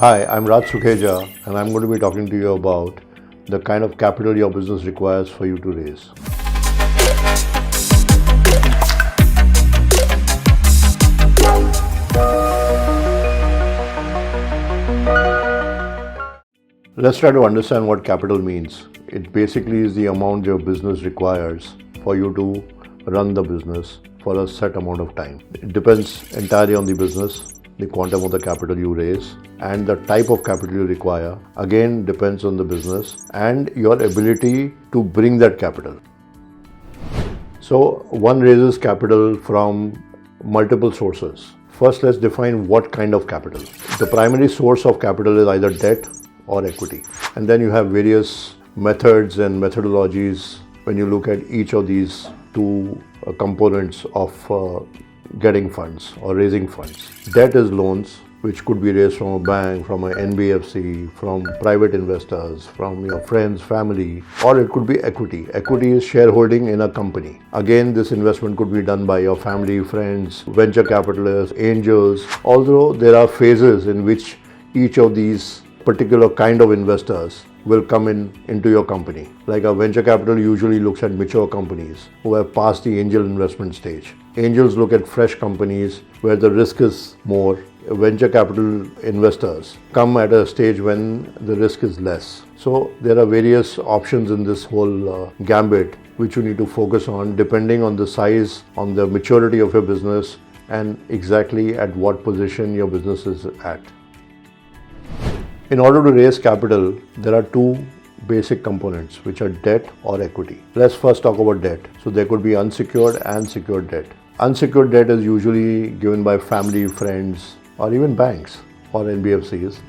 Hi, I'm Raj Sukheja and I'm going to be talking to you about the kind of capital your business requires for you to raise. Let's try to understand what capital means. It basically is the amount your business requires for you to run the business for a set amount of time. It depends entirely on the business, the quantum of the capital you raise, and the type of capital you require again depends on the business and your ability to bring that capital. So one raises capital from multiple sources. First, let's define what kind of capital. The primary source of capital is either debt or equity. And then you have various methods and methodologies when you look at each of these two components of getting funds or raising funds. Debt is loans, which could be raised from a bank, from an NBFC, from private investors, from your friends, family, or it could be equity. Equity is shareholding in a company. Again, this investment could be done by your family, friends, venture capitalists, angels, although there are phases in which each of these particular kind of investors will come into your company. Like a venture capital usually looks at mature companies who have passed the angel investment stage. Angels look at fresh companies where the risk is more. Venture capital investors come at a stage when the risk is less. So there are various options in this whole gambit which you need to focus on depending on the size, on the maturity of your business, and exactly at what position your business is at. In order to raise capital, there are two basic components, which are debt or equity. Let's first talk about debt. So there could be unsecured and secured debt. Unsecured debt is usually given by family, friends, or even banks or NBFCs.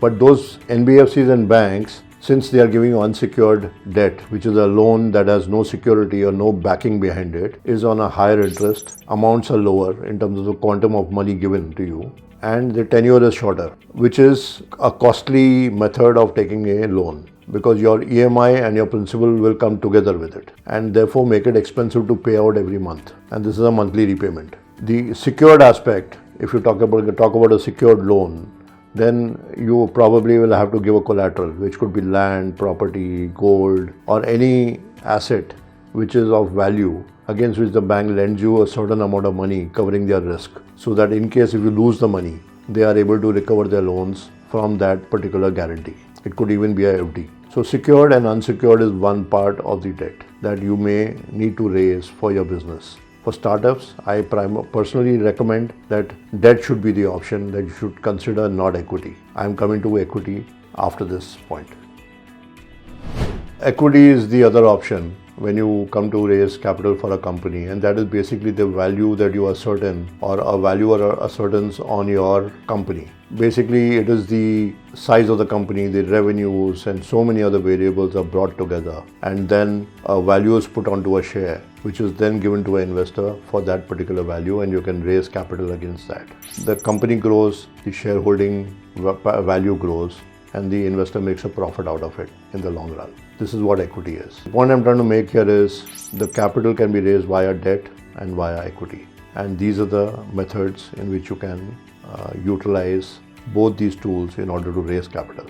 But those NBFCs and banks, since they are giving you unsecured debt, which is a loan that has no security or no backing behind it, is on a higher interest. Amounts are lower in terms of the quantum of money given to you, and the tenure is shorter, which is a costly method of taking a loan because your EMI and your principal will come together with it and therefore make it expensive to pay out every month. And this is a monthly repayment. The secured aspect, if you talk about a secured loan, then you probably will have to give a collateral, which could be land, property, gold, or any asset which is of value against which the bank lends you a certain amount of money covering their risk, so that in case if you lose the money, they are able to recover their loans from that particular guarantee. It could even be a FD. So secured and unsecured is one part of the debt that you may need to raise for your business. For startups, I personally recommend that debt should be the option that you should consider, not equity. I am coming to equity after this point. Equity is the other option when you come to raise capital for a company, and that is basically the value that you ascertain or a value or ascertains on your company. Basically, it is the size of the company, the revenues, and so many other variables are brought together, and then a value is put onto a share, which is then given to an investor for that particular value, and you can raise capital against that. The company grows, the shareholding value grows, and the investor makes a profit out of it in the long run. This is what equity is. The point I'm trying to make here is the capital can be raised via debt and via equity. And these are the methods in which you can utilize both these tools in order to raise capital.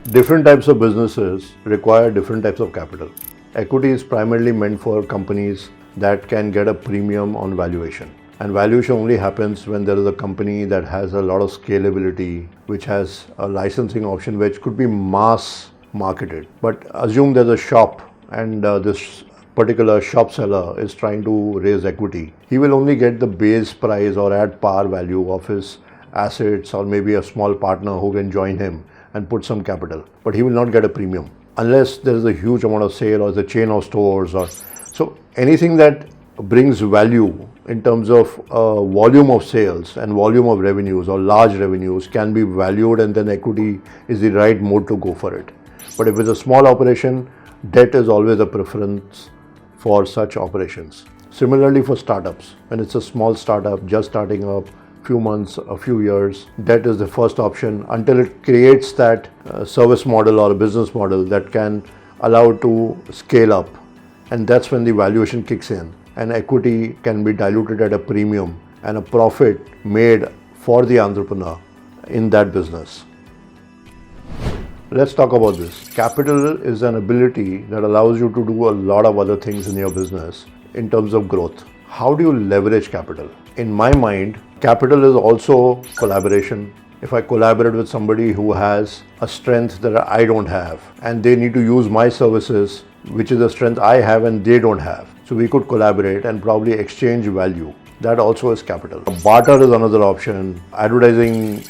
Different types of businesses require different types of capital. Equity is primarily meant for companies that can get a premium on valuation. And valuation only happens when there is a company that has a lot of scalability, which has a licensing option which could be mass marketed. But assume there's a shop and this particular shop seller is trying to raise equity. He will only get the base price or at par value of his assets, or maybe a small partner who can join him and put some capital. But he will not get a premium unless there is a huge amount of sale or the chain of stores. Or so anything that brings value in terms of volume of sales and volume of revenues or large revenues can be valued, and then equity is the right mode to go for it. But if it's a small operation, debt is always a preference for such operations. Similarly for startups, when it's a small startup just starting up, few months, a few years, debt is the first option until it creates that service model or a business model that can allow it to scale up, and that's when the valuation kicks in. And equity can be diluted at a premium, and a profit made for the entrepreneur in that business. Let's talk about this. Capital is an ability that allows you to do a lot of other things in your business in terms of growth. How do you leverage capital? In my mind, capital is also collaboration. If I collaborate with somebody who has a strength that I don't have and they need to use my services, which is a strength I have and they don't have, so we could collaborate and probably exchange value. That also is capital. Barter is another option. Advertising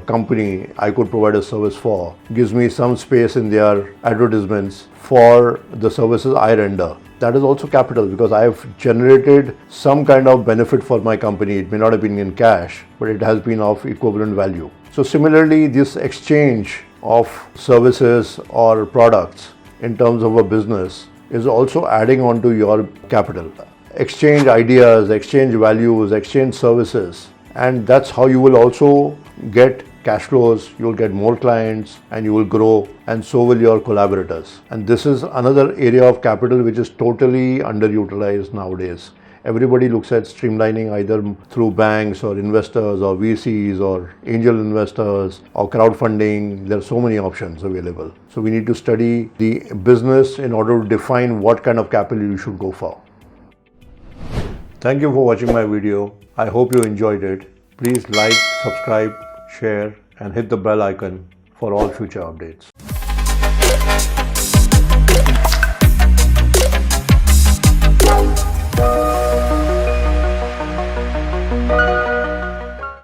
company I could provide a service for gives me some space in their advertisements for the services I render. That is also capital because I have generated some kind of benefit for my company. It may not have been in cash, but it has been of equivalent value. So similarly, this exchange of services or products in terms of a business is also adding on to your capital. Exchange ideas, exchange values, exchange services, and that's how you will also get cash flows, you will get more clients and you will grow, and so will your collaborators. And this is another area of capital which is totally underutilized nowadays. Everybody looks at streamlining either through banks or investors or VCs or angel investors or crowdfunding. There are so many options available. So we need to study the business in order to define what kind of capital you should go for. Thank you for watching my video. I hope you enjoyed it. Please like, subscribe, share and hit the bell icon for all future updates.